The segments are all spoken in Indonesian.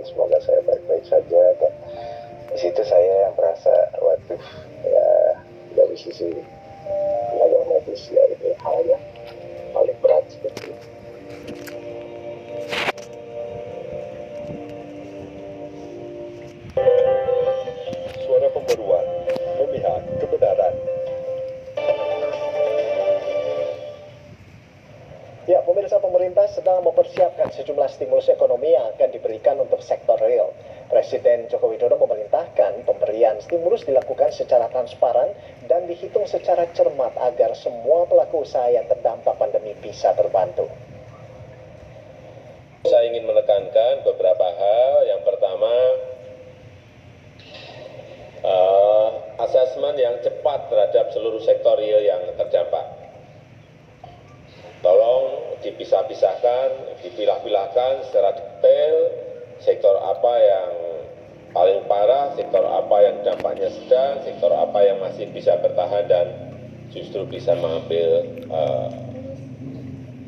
semoga saya baik-baik saja. Dan di situ saya yang merasa, waduh, ya dari sisi tenaga medis ya ini hal yang paling berat seperti itu. Suara pembaruan, memihak kebenaran. Ya, pemirsa, pemerintah sedang mempersiapkan sejumlah stimulus ekonomi yang akan diberikan untuk sektor real. Presiden Joko Widodo memerintahkan pemberian stimulus dilakukan secara transparan dan dihitung secara cermat agar semua pelaku usaha yang terdampak pandemi bisa terbantu. Saya ingin menekankan beberapa hal. Yang pertama, asesmen yang cepat terhadap seluruh sektor real yang terdampak. Tolong dipisah-pisahkan, dipilah-pilahkan secara detail sektor apa yang paling parah, sektor apa yang dampaknya sedang, sektor apa yang masih bisa bertahan dan justru bisa mengambil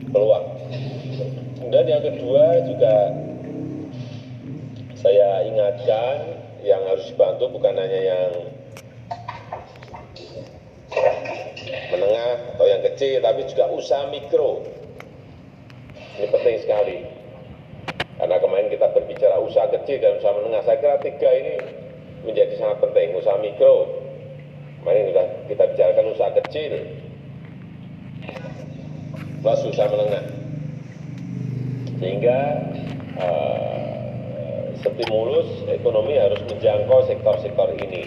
peluang. Kemudian yang kedua juga saya ingatkan yang harus dibantu bukan hanya yang menengah atau yang kecil, tapi juga usaha mikro. Ini penting sekali. Karena kemarin kita berbicara usaha kecil dan usaha menengah, saya kira tiga ini menjadi sangat penting. Usaha mikro, kemarin sudah kita bicarakan usaha kecil, plus usaha menengah. Sehingga stimulus ekonomi harus menjangkau sektor-sektor ini.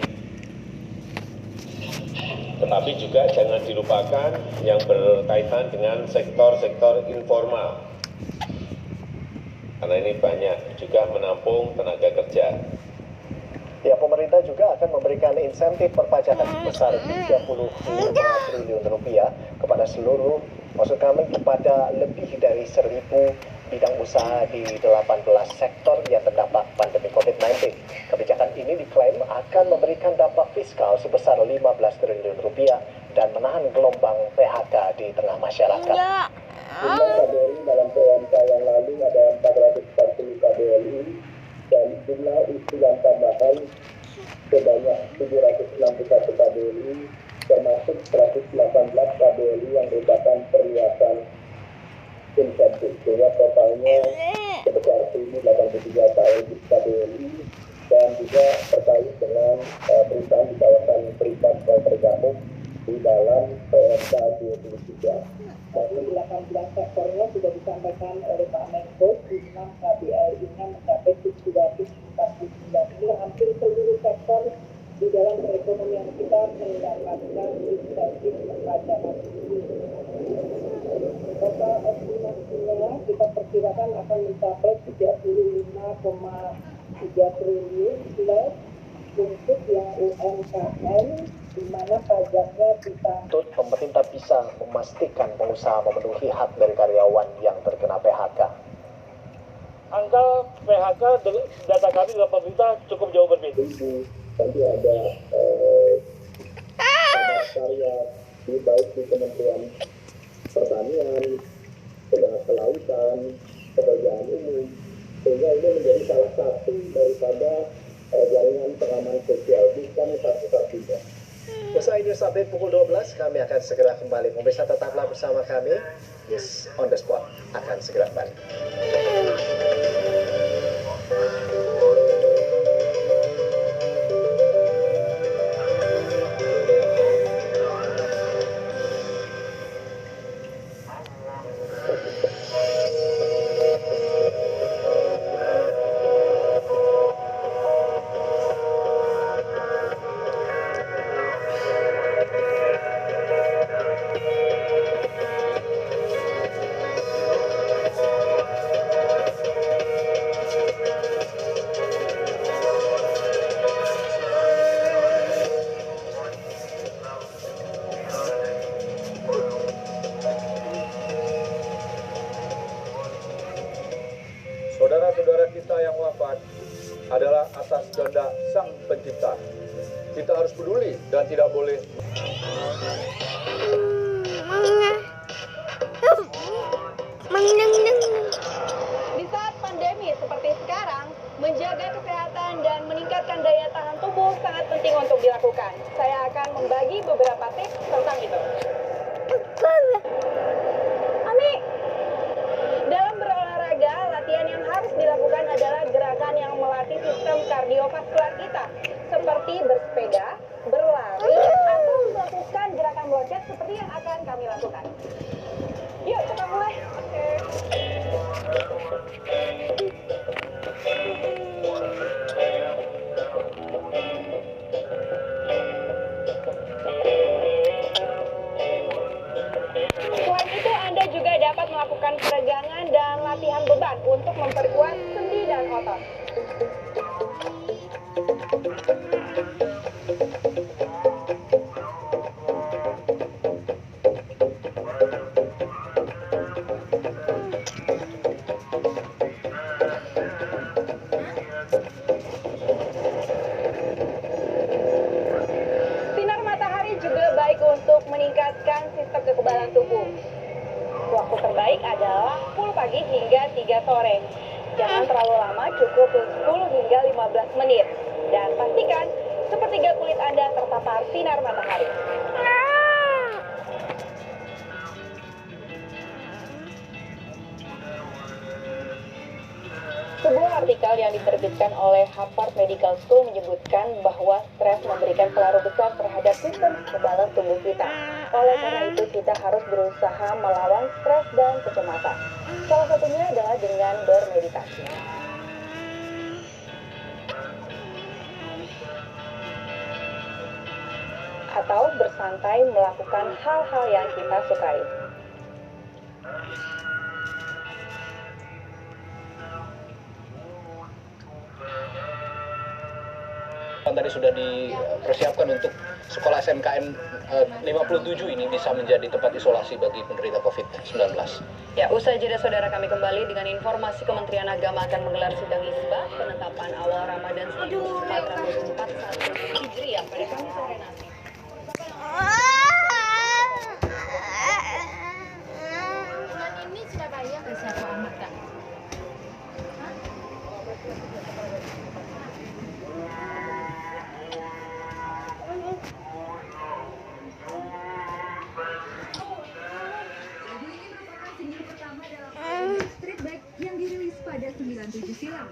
Tetapi juga jangan dilupakan yang berkaitan dengan sektor-sektor informal. Karena ini banyak juga menampung tenaga kerja. Ya, pemerintah juga akan memberikan insentif perpajakan sebesar 35 triliun rupiah kepada kepada lebih dari 1.000 bidang usaha di 18 sektor yang terdampak pandemi COVID-19. Kebijakan ini diklaim akan memberikan dampak fiskal sebesar 15 triliun rupiah dan menahan gelombang PHK di tengah masyarakat. Jumlah KBLI dalam PMK yang lalu ada 440 KBLI dan jumlah usulan tambahan sebanyak 761 KBLI termasuk 118 KBLI yang merupakan perluasan insentif, sehingga totalnya sebesar 1.083 KBLI dan juga terkait dengan perusahaan di kawasan perikat tergabung di dalam PMK 23. Dari 18 sektornya sudah disampaikan oleh Pak Menko, jumlah KBLI-nya mencapai 749. Ini hampir seluruh sektor di dalam perekonomian kita mendapatkan insentif perpajakan ini. Total estimasinya kita perkirakan akan mencapai 35,3 triliun plus untuk yang UMKM di mana pajaknya ditanggung. Pemerintah bisa memastikan pengusaha memenuhi hak dari karyawan yang terkena PHK. Angka PHK data kami dalam pemerintah cukup jauh berbeda. Nanti ada karya baik di Kementerian Pertanian, Kelautan, Pekerjaan Umum, sehingga ini menjadi salah satu daripada jaringan pengaman sosial, bukan satu-satunya. Usai news update pukul 12, kami akan segera kembali. Pemirsa, tetaplah bersama kami. Yes, on the spot akan segera kembali. Saudara-saudara kita yang wafat adalah atas kehendak Sang Pencipta. Kita harus peduli dan tidak boleh Di saat pandemi seperti sekarang, menjaga dilakukan. Yuk, kita mulai. Selain itu, Anda juga dapat melakukan peregangan dan latihan beban untuk memperkuat sendi dan otot. Sinar matahari juga baik untuk meningkatkan sistem kekebalan tubuh. Waktu terbaik adalah 10 pagi hingga 3 sore. Jangan terlalu lama, cukup 10 hingga 15 menit. Dan pastikan sepertiga kulit Anda terpapar sinar matahari. Sebuah artikel yang diterbitkan oleh Harvard Medical School menyebutkan bahwa stres memberikan pengaruh besar terhadap sistem kekebalan tubuh kita. Oleh karena itu, kita harus berusaha melawan stres dan kecemasan. Salah satunya adalah dengan bermeditasi. Atau bersantai melakukan hal-hal yang kita sukai. Tadi sudah dipersiapkan untuk sekolah SMKN 57 ini bisa menjadi tempat isolasi bagi penderita COVID-19. Ya, usai jeda saudara, kami kembali dengan informasi Kementerian Agama akan menggelar sidang isbah penetapan awal Ramadan 1441 Hijriah pada Kamis sore nanti. Bulan ini Surabaya ke siapa amat kan? Street Bag yang dirilis pada 97 silam.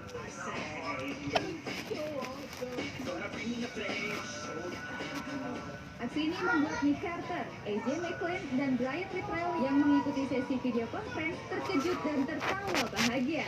Aksi ini membuat Nick Carter, AJ McLean, dan Brian Littrell yang mengikuti sesi video conference terkejut dan tertawa bahagia.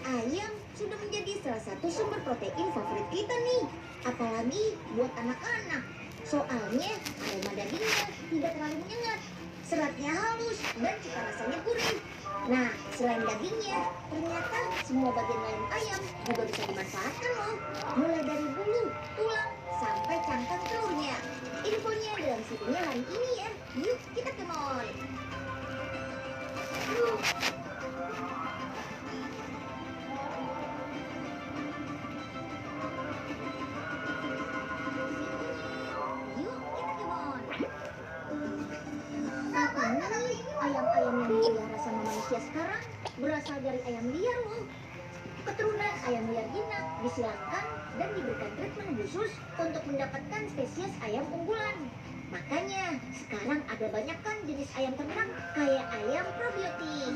Ayam sudah menjadi salah satu sumber protein favorit kita nih, apalagi buat anak-anak. Soalnya aroma dagingnya tidak terlalu menyengat, seratnya halus dan cita rasanya gurih. Nah, selain dagingnya, ternyata semua bagian lain ayam juga bisa dimanfaatkan loh, mulai dari bulu, tulang, sampai cangkang telurnya. Infonya dalam videonya hari ini ya. Yuk kita ke mall. Ayam-ayam yang dipelihara sama manusia sekarang berasal dari ayam liar loh. Keturunan ayam liar jinak disilangkan dan diberikan treatment khusus untuk mendapatkan spesies ayam unggulan. Makanya sekarang ada banyak kan jenis ayam ternak kayak ayam probiotik.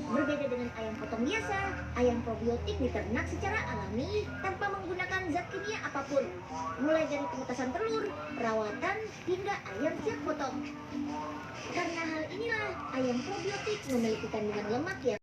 Berbeda dengan ayam potong biasa, ayam probiotik diternak secara alami tanpa menggunakan zat kimia apapun. Mulai dari penetasan telur, perawatan, hingga ayam siap potong. Karena hal inilah ayam probiotik memiliki kandungan lemak yang